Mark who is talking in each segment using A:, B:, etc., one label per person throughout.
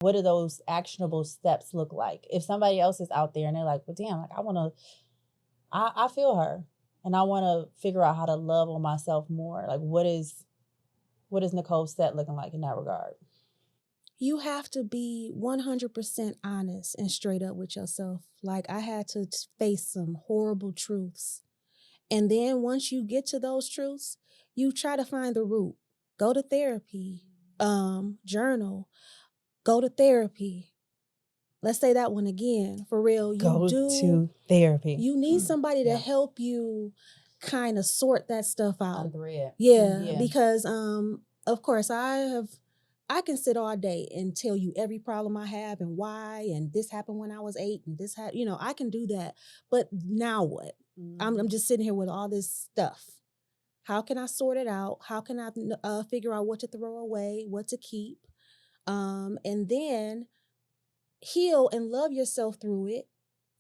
A: what do those actionable steps look like? If somebody else is out there and they're like, well, damn, like I feel her and I want to figure out how to love on myself more. Like, what is Nicole's set looking like in that regard?
B: You have to be 100% honest and straight up with yourself. Like, I had to face some horrible truths. And then once you get to those truths, you try to find the root. Go to therapy, journal, go to therapy. Let's say that one again. For real,
A: Go to therapy.
B: You need somebody to help you kind of sort that stuff out.
A: Unthread.
B: Yeah, because of course I can sit all day and tell you every problem I have and why, and this happened when I was 8 and this had, I can do that. But now what? I'm just sitting here with all this stuff. How can I sort it out? How can I figure out what to throw away, what to keep? And then heal and love yourself through it.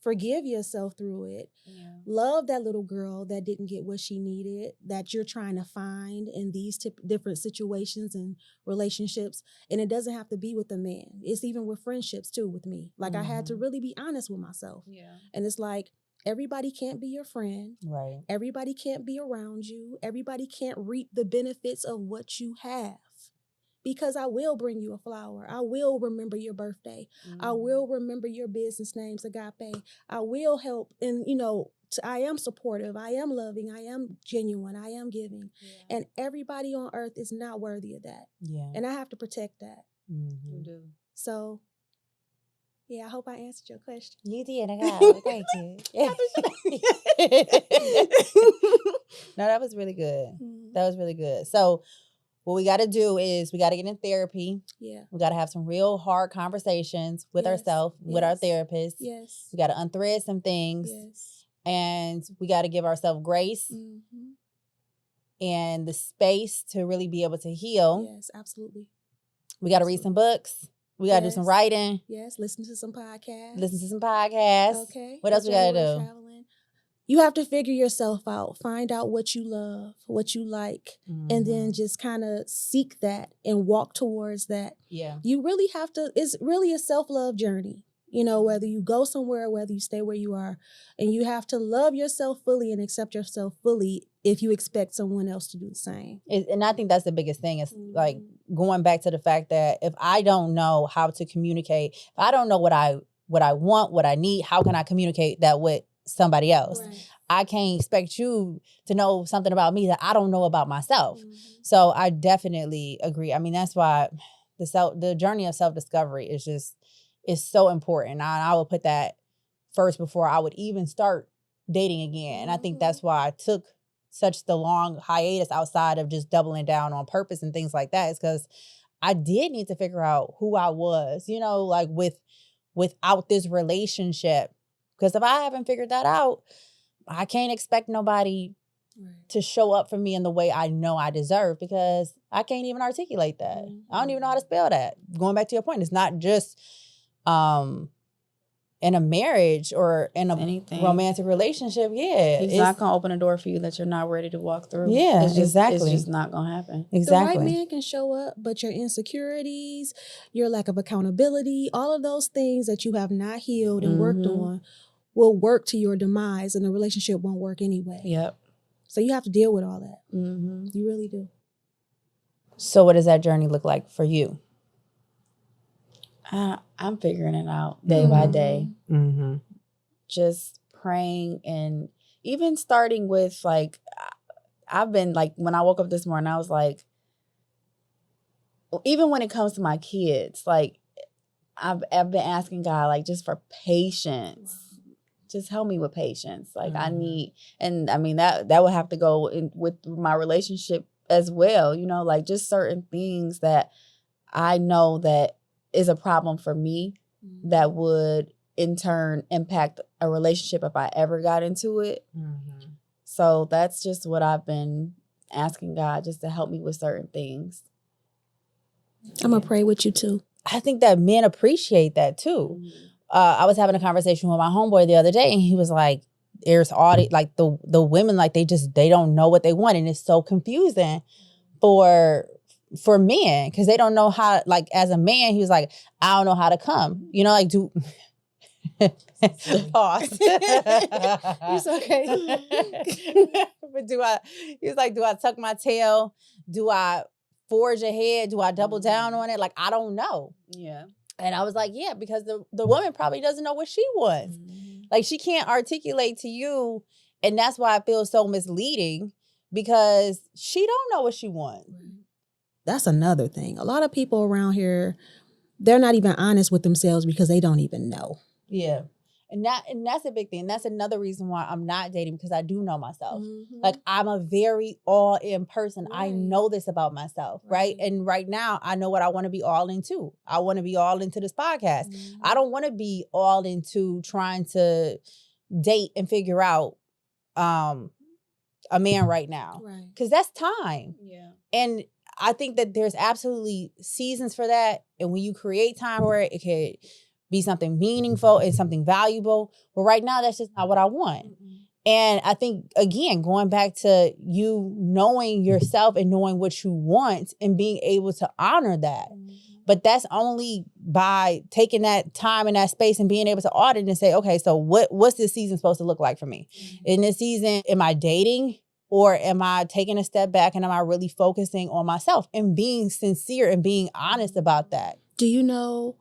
B: Forgive yourself through it. Yeah. Love that little girl that didn't get what she needed, that you're trying to find in these different situations and relationships. And it doesn't have to be with a man. It's even with friendships too with me. Like I had to really be honest with myself. Yeah. And it's like, everybody can't be your friend. Right. Everybody can't be around you. Everybody can't reap the benefits of what you have. Because I will bring you a flower. I will remember your birthday. I will remember your business names, Agape. I will help. And, I am supportive. I am loving. I am genuine. I am giving. Yeah. And everybody on earth is not worthy of that. Yeah. And I have to protect that. Mm-hmm. You do. So, yeah, I hope I answered your question.
A: You did. I got it. Thank you. No, that was really good. Mm-hmm. That was really good. So, what we got to do is we got to get in therapy. Yeah. We got to have some real hard conversations with ourselves, with our therapist. Yes. We got to unthread some things. Yes. And we got to give ourselves grace and the space to really be able to heal.
B: Yes, absolutely.
A: We got to read some books. We got to do some writing.
B: Yes, listen to some podcasts.
A: Okay. What else we got to do?
B: Traveling. You have to figure yourself out, find out what you love, what you like, and then just kind of seek that and walk towards that. Yeah. You really have to, it's really a self-love journey, whether you go somewhere, whether you stay where you are, and you have to love yourself fully and accept yourself fully if you expect someone else to do the same.
A: And I think that's the biggest thing is like going back to the fact that if I don't know how to communicate, if I don't know what I want, what I need, how can I communicate that with somebody else? Right. I can't expect you to know something about me that I don't know about myself. So I definitely agree. I mean, that's why the journey of self-discovery is so important. I would put that first before I would even start dating again. And I think that's why I took such the long hiatus outside of just doubling down on purpose and things like that, is because I did need to figure out who I was, like without this relationship. Because if I haven't figured that out, I can't expect nobody to show up for me in the way I know I deserve, because I can't even articulate that. I don't even know how to spell that. Going back to your point, it's not just in a marriage or in a romantic relationship. Yeah.
C: It's not going to open a door for you that you're not ready to walk through.
A: Yeah,
C: exactly. It's just not going to happen.
A: Exactly.
B: The right man can show up, but your insecurities, your lack of accountability, all of those things that you have not healed and worked on will work to your demise, and the relationship won't work anyway. Yep. So you have to deal with all that. Mm-hmm. You really do.
A: So what does that journey look like for you?
C: I'm figuring it out day by day. Mm-hmm. Just praying, and even starting with I've been when I woke up this morning, I was like, even when it comes to my kids, I've been asking God, just for patience. Just help me with patience. I need, and I mean, that would have to go in with my relationship as well. Just certain things that I know that is a problem for me that would in turn impact a relationship if I ever got into it. Mm-hmm. So that's just what I've been asking God, just to help me with certain things.
B: I'm going to pray with you too.
A: I think that men appreciate that too. Mm-hmm. I was having a conversation with my homeboy the other day, and he was like, there's all the women, they don't know what they want. And it's so confusing for for men, because they don't know how, like, as a man, he was like, I don't know how to come. You know, like, do... Pause.
B: It's okay.
A: But he was like, do I tuck my tail? Do I forge ahead? Do I double down on it? Like, I don't know.
C: Yeah.
A: And I was like, yeah, because the woman probably doesn't know what she wants. Like, she can't articulate to you. And that's why I feel so misleading, because she don't know what she wants.
B: That's another thing. A lot of people around here, they're not even honest with themselves because they don't even know.
A: Yeah. And that's a big thing. That's another reason why I'm not dating, because I do know myself. Like, I'm a very all-in person. Right. I know this about myself, right? And right now, I know what I want to be all into. I want to be all into this podcast. I don't want to be all into trying to date and figure out a man right now. Because that's time. Yeah. And I think that there's absolutely seasons for that. And when you create time for it, it could be something meaningful and something valuable. But right now, that's just not what I want. And I think, again, going back to you knowing yourself and knowing what you want and being able to honor that. But that's only by taking that time and that space and being able to audit and say, okay, so what's this season supposed to look like for me? In this season, am I dating? Or am I taking a step back and am I really focusing on myself and being sincere and being honest about that?
B: Do you know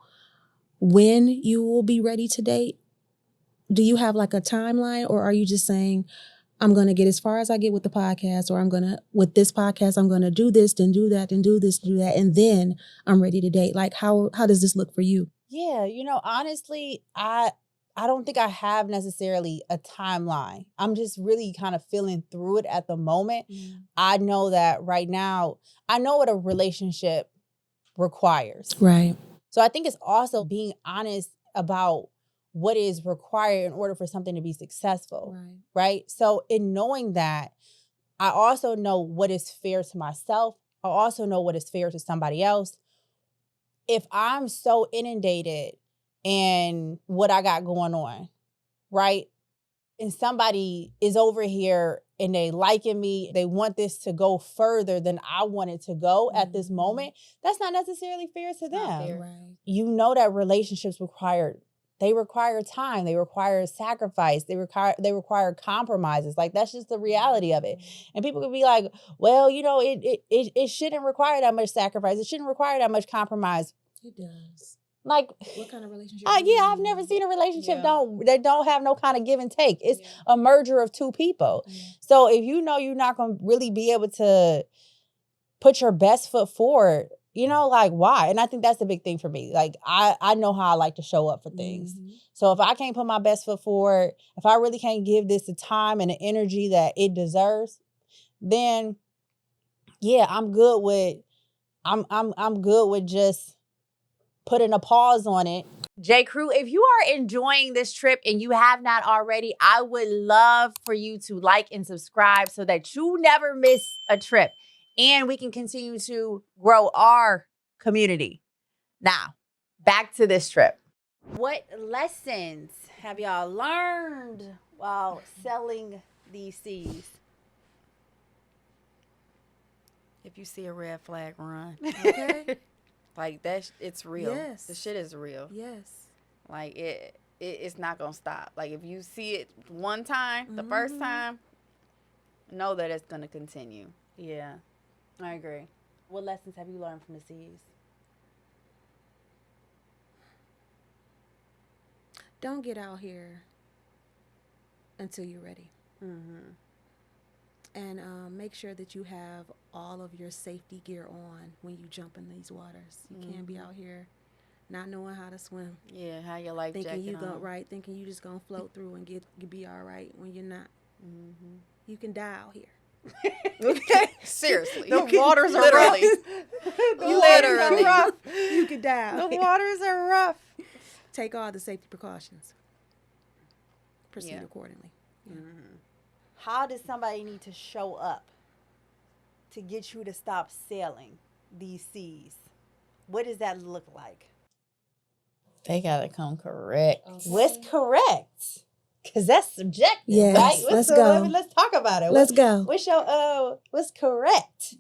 B: when you will be ready to date? Do you have like a timeline, or are you just saying, I'm going to get as far as I get with the podcast, or with this podcast, I'm going to do this, then do that, then do this, do that, and then I'm ready to date? Like, how does this look for you?
A: Yeah, honestly, I don't think I have necessarily a timeline. I'm just really kind of feeling through it at the moment. I know that right now, I know what a relationship requires.
B: Right.
A: So I think it's also being honest about what is required in order for something to be successful. Right. So in knowing that, I also know what is fair to myself. I also know what is fair to somebody else. If I'm so inundated in what I got going on, right? And somebody is over here and they liking me, they want this to go further than I want it to go at this moment, that's not necessarily fair to them.
B: Right.
A: You know that relationships require time, they require sacrifice, they require compromises. Like, that's just the reality of it. And people could be like, well, it shouldn't require that much sacrifice. It shouldn't require that much compromise.
B: It does.
A: Like,
B: what kind of relationship?
A: I've never seen a relationship that don't have no kind of give and take. It's a merger of two people. So if you know you're not going to really be able to put your best foot forward, like, why? And I think that's the big thing for me. Like, I know how I like to show up for things. So if I can't put my best foot forward, if I really can't give this the time and the energy that it deserves, then yeah, I'm good with just putting a pause on it. J Crew, if you are enjoying this trip and you have not already, I would love for you to like and subscribe so that you never miss a trip and we can continue to grow our community. Now, back to this trip. What lessons have y'all learned while selling these seeds? If you see a red flag, run.
C: Okay. Like, it's real.
B: Yes.
C: The shit is real.
B: Yes.
C: Like, it's not going to stop. Like, if you see it one time, the first time, know that it's going to continue.
A: Yeah, I agree. What lessons have you learned from the seeds?
B: Don't get out here until you're ready. And make sure that you have all of your safety gear on when you jump in these waters. You can't be out here not knowing how to swim.
C: Yeah, how your life jacket on.
B: Thinking you just gonna float through and be all right when you're not. You can die out here.
C: Okay, seriously,
A: the waters are rough.
C: Literally,
B: rough. You can die out
A: The
B: here.
A: waters are rough.
B: Take all the safety precautions. Proceed accordingly.
A: How does somebody need to show up to get you to stop sailing these seas? What does that look like?
C: They gotta come correct.
B: Okay.
A: What's correct? Because that's subjective,
B: Yes,
A: right?
B: let's go.
A: Let's talk about it.
B: Let's go.
A: What's correct?